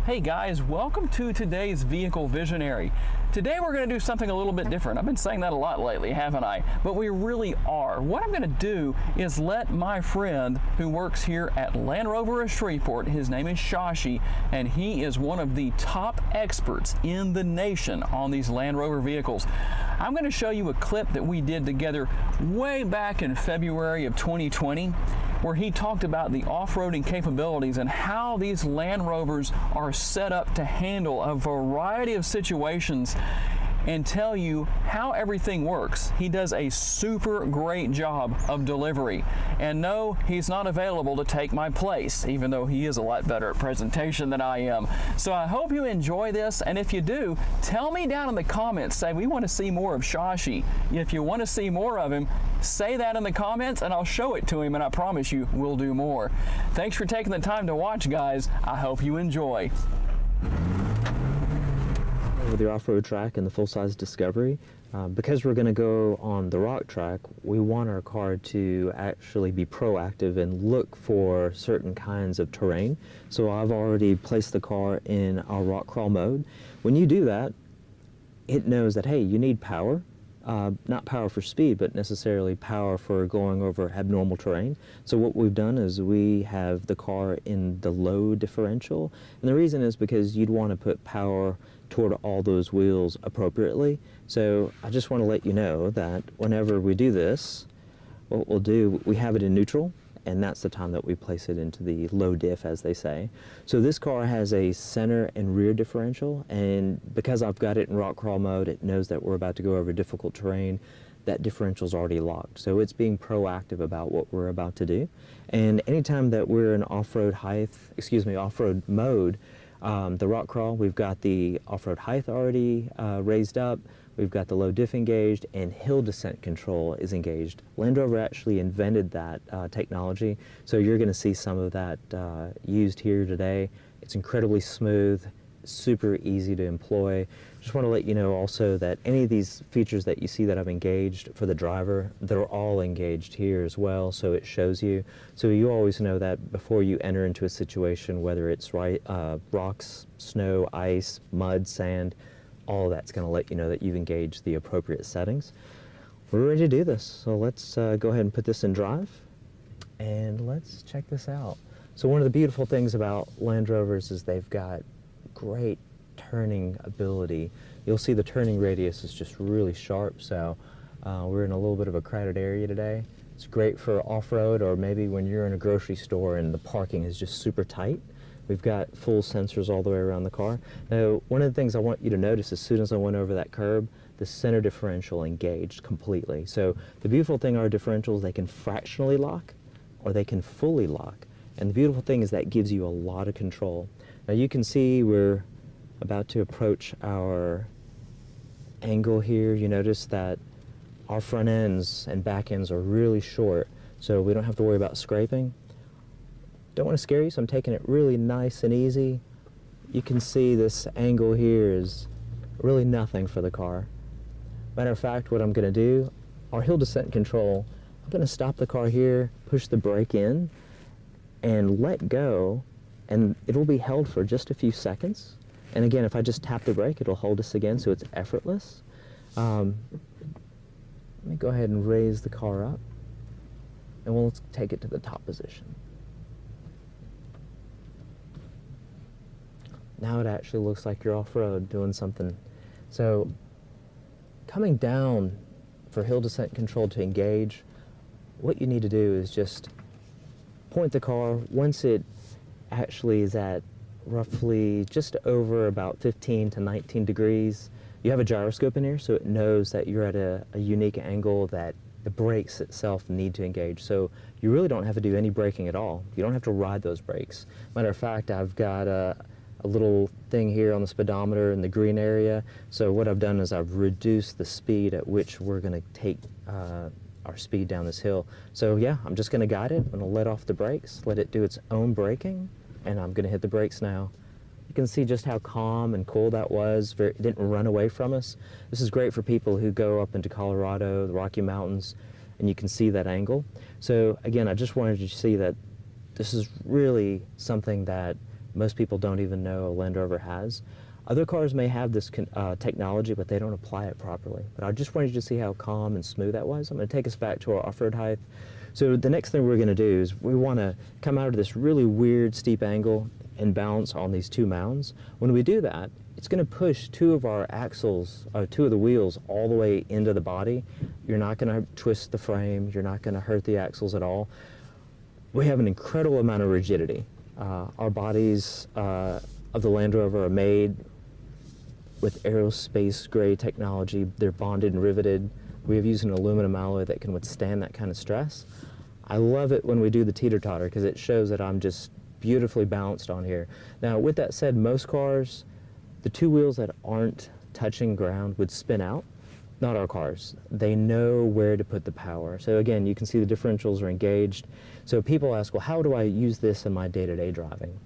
Hey guys, welcome to today's Vehicle Visionary. Today we're going to do something a little bit different. I've been saying that a lot lately, haven't I? But we really are. What I'm going to do is let my friend who works here at Land Rover of Shreveport, his name is Shashi, and he is one of the top experts in the nation on these Land Rover vehicles. I'm going to show you a clip that we did together way back in February of 2020, where he talked about the off-roading capabilities and how these Land Rovers are set up to handle a variety of situations and tell you how everything works. He does a super great job of delivery. And no, he's not available to take my place, even though he is a lot better at presentation than I am. So I hope you enjoy this, and if you do, tell me down in the comments, say we want to see more of Shashi. If you want to see more of him, say that in the comments and I'll show it to him, and I promise you we'll do more. Thanks for taking the time to watch, guys. I hope you enjoy. With your off-road track and the full-size Discovery, because we're going to go on the rock track, we want our car to actually be proactive and look for certain kinds of terrain. So I've already placed the car in our rock crawl mode. When you do that, it knows that, hey, you need power. Not power for speed, but necessarily power for going over abnormal terrain. So what we've done is we have the car in the low differential, and the reason is because you'd want to put power toward all those wheels appropriately. So I just want to let you know that whenever we do this, what we'll do, we have it in neutral, and that's the time that we place it into the low diff, as they say. So this car has a center and rear differential, and because I've got it in rock crawl mode, it knows that we're about to go over difficult terrain. That differential's already locked, so it's being proactive about what we're about to do. And anytime that we're in off-road off-road mode, the rock crawl, we've got the off-road height already raised up. We've got the low diff engaged, and hill descent control is engaged. Land Rover actually invented that technology, so you're going to see some of that used here today. It's incredibly smooth, super easy to employ. Just want to let you know also that any of these features that you see that I've engaged for the driver, they're all engaged here as well, so it shows you. So you always know that before you enter into a situation, whether it's rocks, snow, ice, mud, sand, all of that's going to let you know that you've engaged the appropriate settings. We're ready to do this, so let's go ahead and put this in drive, and let's check this out. So one of the beautiful things about Land Rovers is they've got great turning ability. You'll see the turning radius is just really sharp, so we're in a little bit of a crowded area today. It's great for off-road, or maybe when you're in a grocery store and the parking is just super tight. We've got full sensors all the way around the car. Now, one of the things I want you to notice, as soon as I went over that curb, the center differential engaged completely. So the beautiful thing are differentials, they can fractionally lock or they can fully lock. And the beautiful thing is that gives you a lot of control. Now you can see we're about to approach our angle here. You notice that our front ends and back ends are really short, so we don't have to worry about scraping. Don't want to scare you, so I'm taking it really nice and easy. You can see this angle here is really nothing for the car. Matter of fact, what I'm going to do, our hill descent control, I'm going to stop the car here, push the brake in, and let go, and it'll be held for just a few seconds. And again, if I just tap the brake, it'll hold us again, so it's effortless. Let me go ahead and raise the car up, and we'll take it to the top position. Now it actually looks like you're off-road doing something. So coming down for hill descent control to engage, what you need to do is just point the car. Once it actually is at roughly just over about 15 to 19 degrees, you have a gyroscope in here, so it knows that you're at a unique angle that the brakes itself need to engage. So you really don't have to do any braking at all. You don't have to ride those brakes. Matter of fact, I've got a little thing here on the speedometer in the green area. So what I've done is I've reduced the speed at which we're going to take our speed down this hill. So yeah, I'm just going to guide it. I'm going to let off the brakes, let it do its own braking, and I'm going to hit the brakes now. You can see just how calm and cool that was. It didn't run away from us. This is great for people who go up into Colorado, the Rocky Mountains, and you can see that angle. So again, I just wanted you to see that this is really something that most people don't even know a Land Rover has. Other cars may have this technology, but they don't apply it properly. But I just wanted you to see how calm and smooth that was. I'm going to take us back to our off-road height. So the next thing we're going to do is we want to come out of this really weird steep angle and bounce on these two mounds. When we do that, it's going to push two of our axles, two of the wheels, all the way into the body. You're not going to twist the frame. You're not going to hurt the axles at all. We have an incredible amount of rigidity. Our bodies of the Land Rover are made with aerospace grade technology. They're bonded and riveted. We have used an aluminum alloy that can withstand that kind of stress. I love it when we do the teeter-totter because it shows that I'm just beautifully balanced on here. Now, with that said, most cars, the two wheels that aren't touching ground would spin out. Not our cars. They know where to put the power. So again, you can see the differentials are engaged. So people ask, well, how do I use this in my day-to-day driving?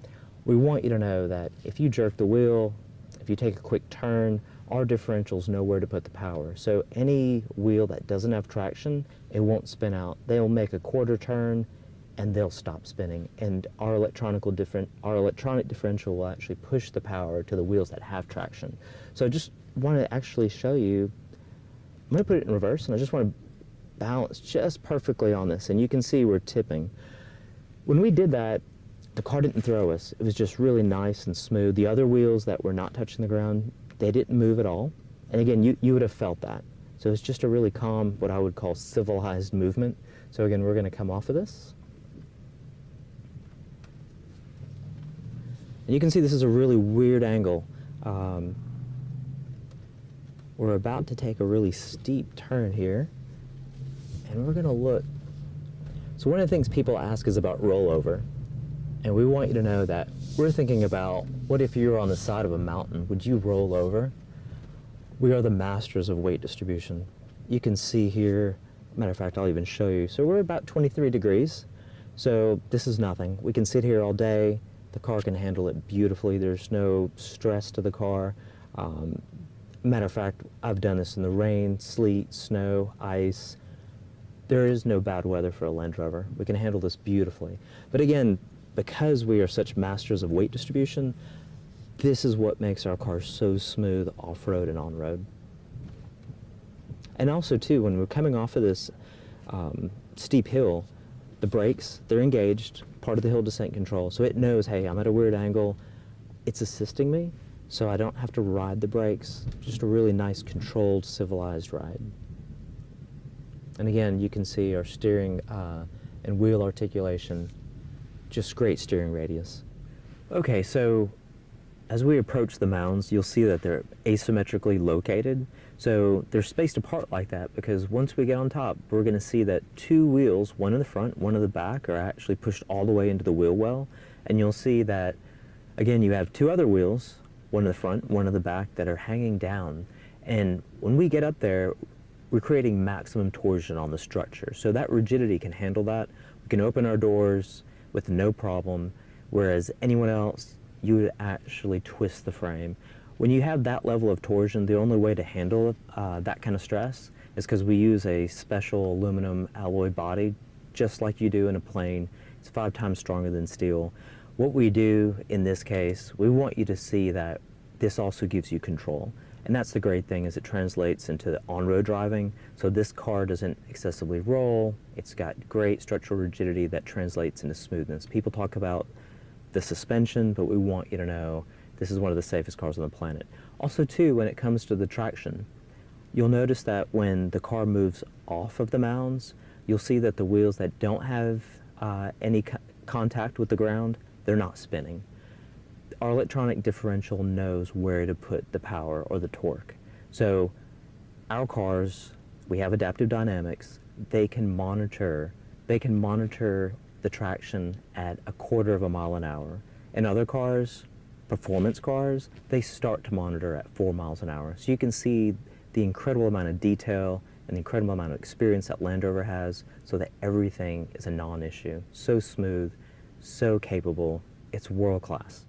We want you to know that if you jerk the wheel, if you take a quick turn, our differentials know where to put the power. So any wheel that doesn't have traction, it won't spin out. They'll make a quarter turn and they'll stop spinning. And our electronic differential will actually push the power to the wheels that have traction. So I just want to actually show you, I'm going to put it in reverse and I just want to balance just perfectly on this. And you can see we're tipping. When we did that, the car didn't throw us. It was just really nice and smooth. The other wheels that were not touching the ground, they didn't move at all. And again, you would have felt that. So it's just a really calm, what I would call civilized movement. So again, we're going to come off of this. And you can see this is a really weird angle. We're about to take a really steep turn here. And we're going to look. So one of the things people ask is about rollover. And we want you to know that we're thinking about, what if you were on the side of a mountain? Would you roll over? We are the masters of weight distribution. You can see here, matter of fact, I'll even show you. So we're about 23 degrees. So this is nothing. We can sit here all day. The car can handle it beautifully. There's no stress to the car. Matter of fact, I've done this in the rain, sleet, snow, ice. There is no bad weather for a Land Rover. We can handle this beautifully. But again, because we are such masters of weight distribution, this is what makes our cars so smooth off-road and on-road. And also too, when we're coming off of this steep hill, the brakes, they're engaged, part of the hill descent control, so it knows, hey, I'm at a weird angle, it's assisting me, so I don't have to ride the brakes, just a really nice, controlled, civilized ride. And again, you can see our steering and wheel articulation, just great steering radius. Okay, so as we approach the mounds, you'll see that they're asymmetrically located. So they're spaced apart like that because once we get on top, we're going to see that two wheels, one in the front, one in the back, are actually pushed all the way into the wheel well. And you'll see that, again, you have two other wheels, one in the front, one in the back, that are hanging down. And when we get up there, we're creating maximum torsion on the structure. So that rigidity can handle that. We can open our doors with no problem, whereas anyone else, you would actually twist the frame. When you have that level of torsion, the only way to handle that kind of stress is because we use a special aluminum alloy body, just like you do in a plane. It's 5 times stronger than steel. What we do in this case, we want you to see that this also gives you control. And that's the great thing, is it translates into on-road driving. So this car doesn't excessively roll. It's got great structural rigidity that translates into smoothness. People talk about the suspension, but we want you to know this is one of the safest cars on the planet. Also too, when it comes to the traction, you'll notice that when the car moves off of the mounds, you'll see that the wheels that don't have any contact with the ground, they're not spinning. Our electronic differential knows where to put the power or the torque. So our cars, we have adaptive dynamics. They can monitor the traction at 1/4 mile an hour. In other cars, performance cars, they start to monitor at 4 miles an hour. So you can see the incredible amount of detail and the incredible amount of experience that Land Rover has, so that everything is a non-issue. So smooth, so capable, it's world class.